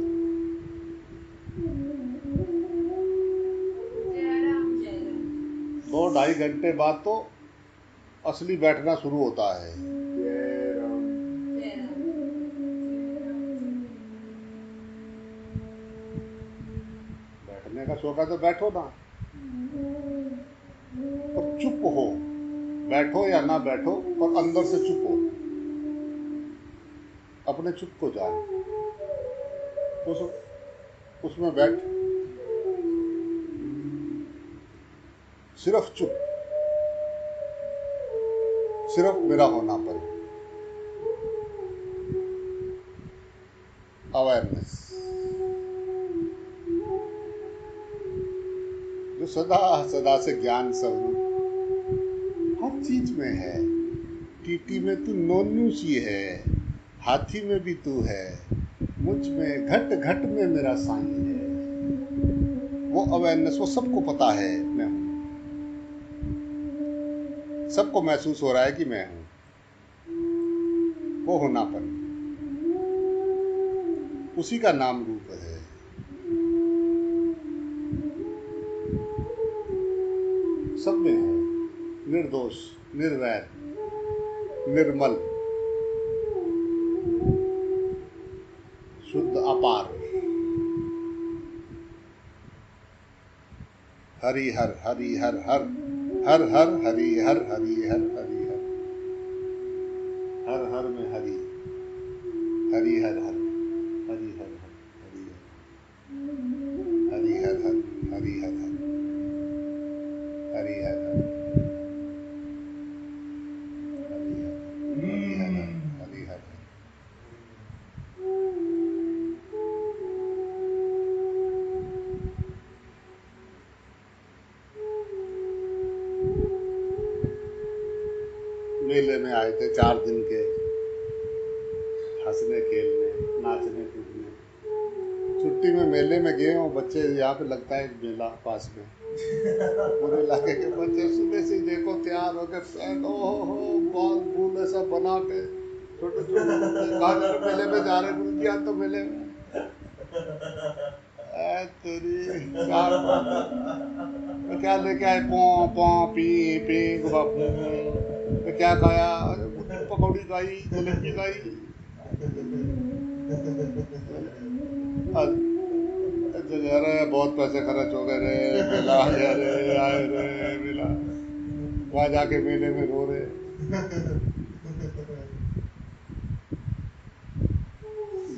2-2.5 घंटे बाद तो असली बैठना शुरू होता है। जय राम। बैठने का शौक है तो बैठो ना, पर चुप हो, बैठो या ना बैठो, पर अंदर से चुप हो, अपने चुप को जान, उसमें बैठ, सिर्फ चुप, सिर्फ मेरा होना पर, अवेयरनेस, जो सदा सदा से ज्ञान स्वरूप हर चीज में है। टीटी में तू नोनू सी है, हाथी में भी तू है, मुझ में घट घट में मेरा साईं है। वो अवेयरनेस, वो सबको पता है मैं हूं, सबको महसूस हो रहा है कि मैं हूं, वो होनापन, उसी का नाम रूप है। सब में है, निर्दोष, निर्वैर, निर्मल, शुद्ध, अपार। हरि हर हरि हर हर हर हर हरि हर हरि हर हरि हर हर हर में हरि, हरि हर हर, हरि हर हर, हरि हर, हरि हर हर, हरि हर हर। मेले में आए थे 4 दिन के, हंसने खेलने नाचने कूदने। छुट्टी में मेले में गए हों बच्चे, यहाँ पे लगता है एक मेला पास में, पूरे इलाके के बच्चे सुबह से देखो तैयार होकर पैंट हो बाल बूल ऐसा बना के, छोटे छोटे बच्चे गाजर मेले में जा रहे गुरु जी, आज तो मेले में तेरी क्या बात है। तो क्या लेके आए, पौ पौ पी पी बापू, तो क्या खाया, पकौड़ी खाई, जलेबी खाई। अरे बहुत पैसे खर्च हो गए रे, मेला आया रे, आए रे मेला, वहां जाके मेले में रो रहे।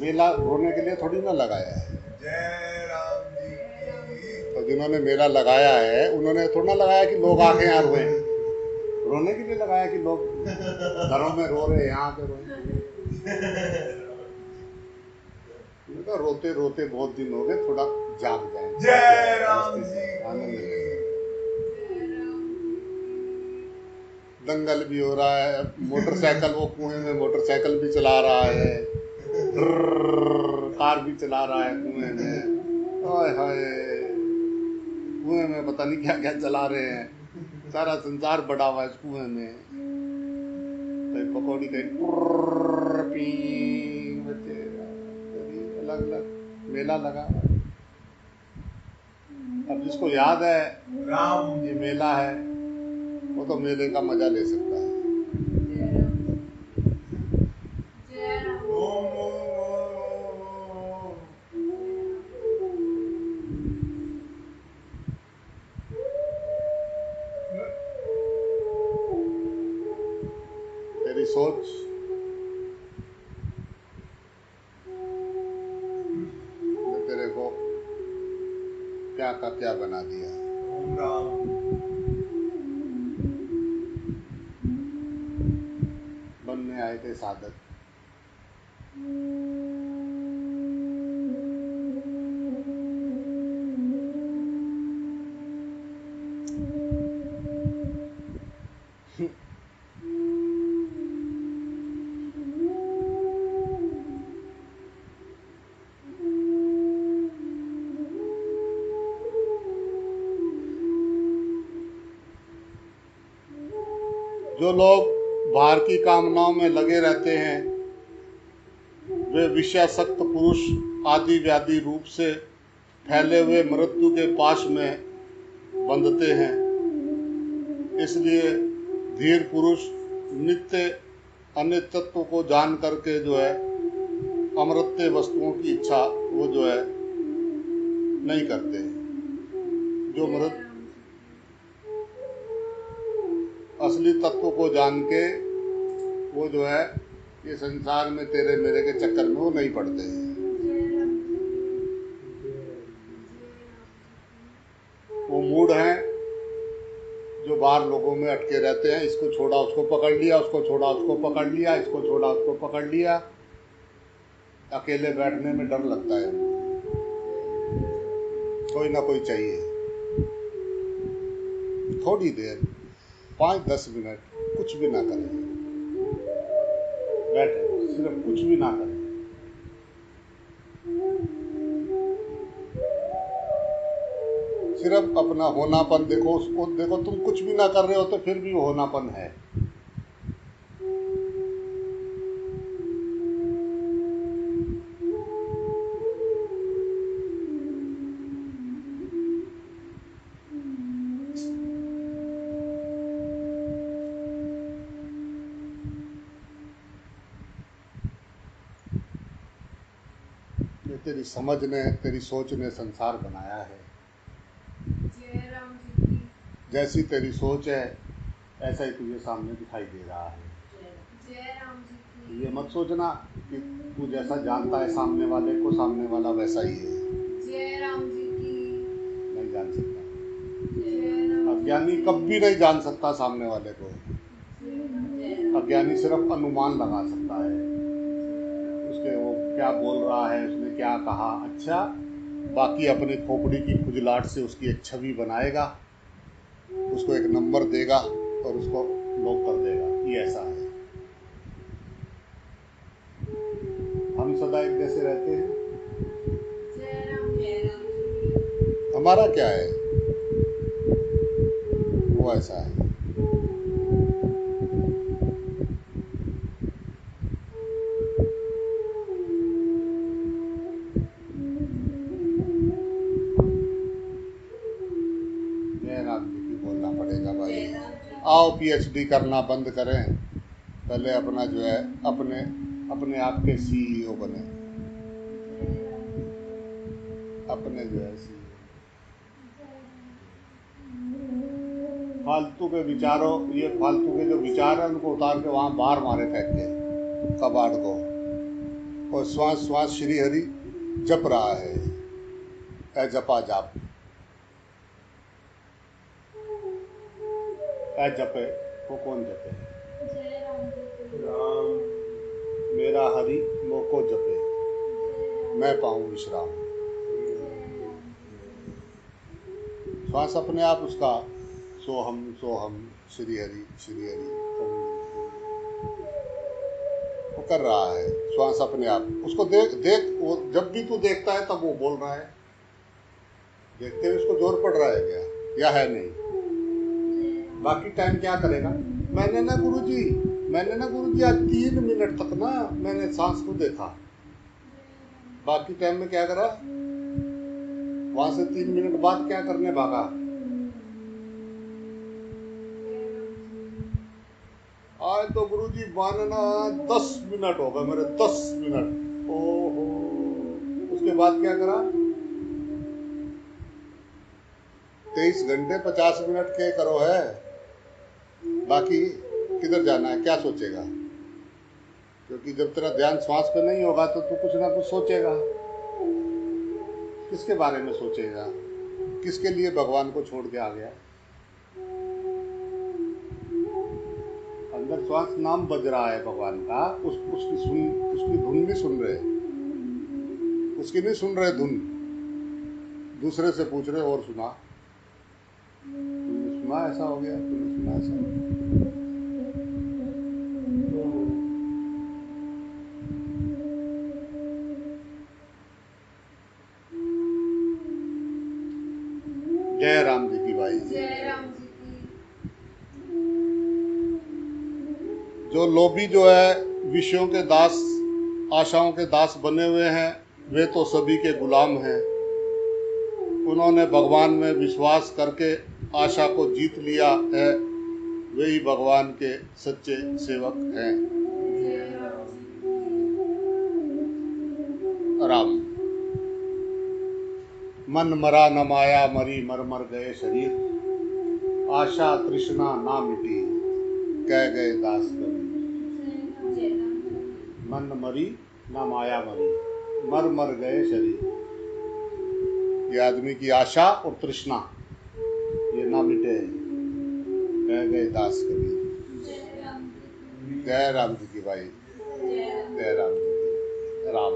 मेला रोने के लिए थोड़ी ना लगाया है। जय राम जी की। तो जिन्होंने मेला लगाया है उन्होंने थोड़ा ना लगाया कि लोग आके यहाँ रोए, रोने के लिए लगाया कि लोग घरों में रो रहे, यहाँ पे रोए। तो रोते रोते बहुत दिन हो गए, थोड़ा जाग जाए। जय राम जी आनंद की। ले। जय राम दंगल भी हो रहा है, मोटरसाइकिल, वो कुएं में मोटरसाइकिल भी चला रहा है, कार भी चला रहा है कुएं में। ओए हाय, कुएं में पता नहीं क्या क्या चला रहे हैं, सारा संसार बड़ा हुआ है इस कुएं में। कहीं पकौड़ी, कहीं बच्चे, अलग अलग मेला लगा। अब जिसको याद है राम ये मेला है, वो तो मेले का मजा ले सकता है। जय राम ओम ओम ओम। तेरी सोच ने तेरे को क्या का क्या बना दिया। ओम राम। बनने आए थे साधक, जो लोग बाहर की कामनाओं में लगे रहते हैं वे विषयासक्त पुरुष आदि व्याधि रूप से फैले हुए मृत्यु के पाश में बंधते हैं। इसलिए धीर पुरुष नित्य अनित्यत्व को जान करके जो है अमृत्य वस्तुओं की इच्छा वो जो है नहीं करते। जो मृत असली तत्व को जान के वो जो है ये संसार में तेरे मेरे के चक्कर में वो नहीं पड़ते हैं। वो मूड हैं जो बाहर लोगों में अटके रहते हैं, इसको छोड़ा उसको पकड़ लिया, उसको छोड़ा उसको पकड़ लिया, इसको छोड़ा उसको पकड़ लिया। अकेले बैठने में डर लगता है, कोई ना कोई चाहिए। थोड़ी देर 5-10 मिनट कुछ भी ना करें, बैठे सिर्फ कुछ भी ना करें, सिर्फ अपना होनापन देखो। उसको देखो, तुम कुछ भी ना कर रहे हो तो फिर भी वो होनापन है। ये तेरी समझ ने, तेरी सोच ने संसार बनाया है। जय राम जी की। जैसी तेरी सोच है ऐसा ही तुझे सामने दिखाई दे रहा है। जय राम जी की। ये मत सोचना कि तू जैसा जानता है सामने वाले को, सामने वाला वैसा ही है। जय राम जी की। नहीं जान सकता। जय राम। अज्ञानी कभी नहीं जान सकता सामने वाले को। अज्ञानी सिर्फ अनुमान लगा सकता है, उसके वो क्या बोल रहा है, उसने क्या कहा। अच्छा, बाकी अपने खोपड़ी की खुजलाहट से उसकी एक छवि बनाएगा, उसको एक नंबर देगा और उसको लॉक कर देगा। ये ऐसा है। हम सदा एक जैसे रहते हैं। जय राम जी। हमारा क्या है, वो ऐसा है। जय राम जी की बोलना पड़ेगा भाई। जय राम जी। आओ पीएचडी करना बंद करें, पहले अपना जो है अपने अपने आप के सीईओ बने, जय राम जी। अपने जो है सीईओ। फालतू के विचारों, ये फालतू के जो विचार हैं उनको उतार के वहां बाहर मारे फेंक के कबाड़ को, और श्वास श्वास श्री हरि जप रहा है। ए जपा जाप, ए जपे वो कौन जपे। जय राम जी। राम मेरा हरि मोको जपे, जय राम। मैं पाऊं विश्राम। जय राम जी। श्वास अपने आप उसका सोहम श्री हरि ओम। वो कर रहा है श्वास अपने आप, उसको देख देख। वो जब भी तू देखता है तब वो बोल रहा है। देखते हुए उसको जोर पड़ रहा है क्या, या है नहीं? जय राम। बाकी टाइम क्या करेगा? मैंने ना गुरुजी आज 3 मिनट तक ना मैंने सांस को देखा। बाकी टाइम में क्या करा? वहां से 3 मिनट बाद क्या करने भागा? आज तो गुरुजी मानना 10 मिनट हो गए मेरे, 10 मिनट। ओहो, उसके बाद क्या करा? 23 घंटे 50 मिनट के करो है। बाकी किधर जाना है, क्या सोचेगा? क्योंकि जब तेरा ध्यान श्वास पे नहीं होगा तो तू कुछ ना कुछ सोचेगा। किसके बारे में सोचेगा? किसके लिए भगवान को छोड़ के आ गया? अंदर श्वास नाम बज रहा है भगवान का, उसकी धुन नहीं सुन रहे, उसकी नहीं सुन रहे धुन। दूसरे से पूछ रहे और सुना, तुमने सुना ऐसा हो गया, तुमने सुना ऐसा हो गया। जय राम जी की भाई। जय राम जी की। जो लोभी जो है विषयों के दास, आशाओं के दास बने हुए हैं, वे तो सभी के गुलाम हैं। उन्होंने भगवान में विश्वास करके आशा को जीत लिया है, वे ही भगवान के सच्चे सेवक हैं। जय राम जी। राम। मन मरा न माया मरी, मर मर गए शरीर, आशा तृष्णा ना मिटी, कह गए दास कबीर। जय राम जी। मन मरी ना माया मरी, मर मर गए शरीर। ये आदमी की आशा और तृष्णा ये ना मिटे, कह गए दास कबीर। जय राम जी। जय राम जी की भाई। जय राम। जय राम जी की। राम।